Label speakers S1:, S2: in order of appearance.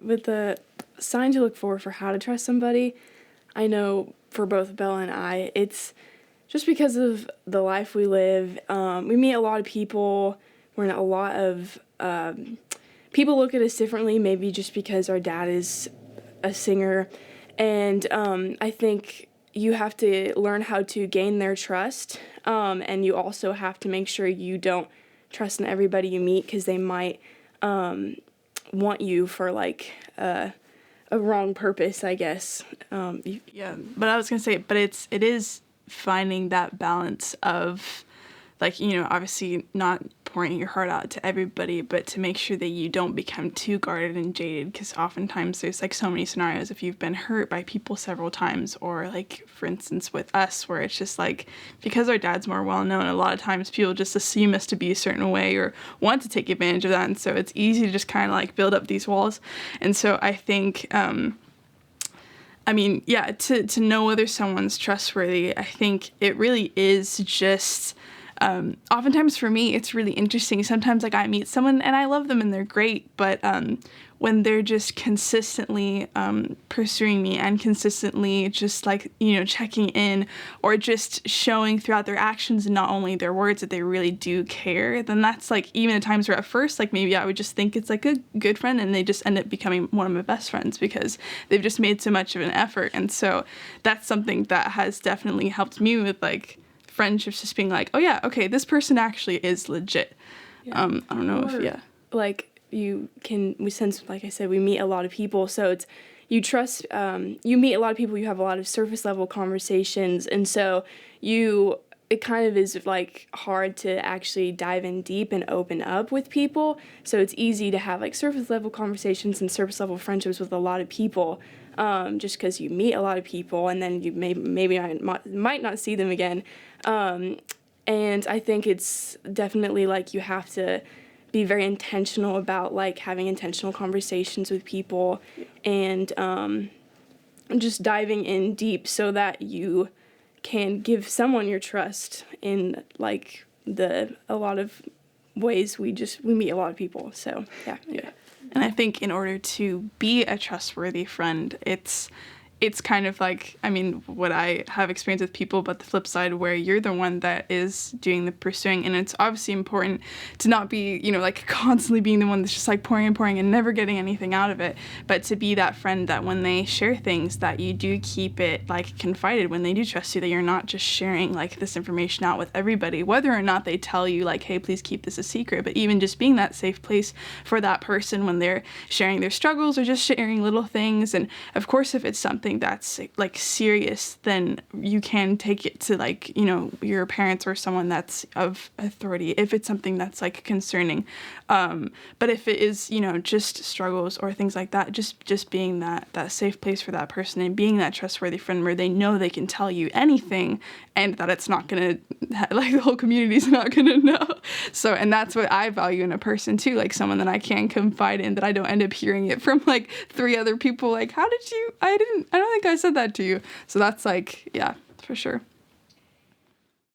S1: with the signs you look for how to trust somebody, I know for both Bella and I, it's just because of the life we live. We meet a lot of people. We're in a lot of people look at us differently, maybe just because our dad is a singer. And I think you have to learn how to gain their trust. And you also have to make sure you don't trust in everybody you meet, because they might want you for like a wrong purpose, I guess.
S2: Yeah, but I was gonna say, but it is finding that balance of, like, you know, obviously not pouring your heart out to everybody, but to make sure that you don't become too guarded and jaded, because oftentimes there's like so many scenarios if you've been hurt by people several times, or like for instance with us, where it's just like, because our dad's more well known, a lot of times people just assume us to be a certain way or want to take advantage of that, and so it's easy to just kind of like build up these walls. And so I think I mean, yeah, to know whether someone's trustworthy, I think it really is just, oftentimes for me, it's really interesting. Sometimes, like, I meet someone and I love them and they're great, but when they're just consistently pursuing me and consistently just, like, you know, checking in, or just showing throughout their actions and not only their words that they really do care, then that's, like, even at times where at first, like, maybe I would just think it's, like, a good friend, and they just end up becoming one of my best friends because they've just made so much of an effort. And so that's something that has definitely helped me with, like, friendships, just being like, oh yeah, okay, this person actually is legit.
S1: Yeah.
S2: I don't know if, yeah.
S1: Like, since, like I said, we meet a lot of people, so it's, you trust, you meet a lot of people, you have a lot of surface level conversations, and so it kind of is, like, hard to actually dive in deep and open up with people, so it's easy to have, like, surface level conversations and surface level friendships with a lot of people, just because you meet a lot of people, and then you maybe might not see them again, and I think it's definitely, like, you have to be very intentional about, like, having intentional conversations with people, and just diving in deep so that you can give someone your trust in, like, a lot of ways we meet a lot of people. So yeah.
S2: And I think in order to be a trustworthy friend, it's kind of like, I mean, what I have experienced with people, but the flip side where you're the one that is doing the pursuing, and it's obviously important to not be, you know, like, constantly being the one that's just, like, pouring and never getting anything out of it, but to be that friend that when they share things, that you do keep it, like, confided, when they do trust you, that you're not just sharing, like, this information out with everybody, whether or not they tell you, like, hey, please keep this a secret, but even just being that safe place for that person when they're sharing their struggles or just sharing little things. And of course, if it's something that's, like, serious, then you can take it to, like, you know, your parents or someone that's of authority if it's something that's, like, concerning, but if it is, you know, just struggles or things like that, just being that safe place for that person and being that trustworthy friend where they know they can tell you anything and that it's not gonna, like, the whole community's not gonna know. So, and that's what I value in a person too, like, someone that I can confide in, that I don't end up hearing it from, like, 3 other people, like, how did you, I don't think I said that to you. So that's, like, yeah, for sure.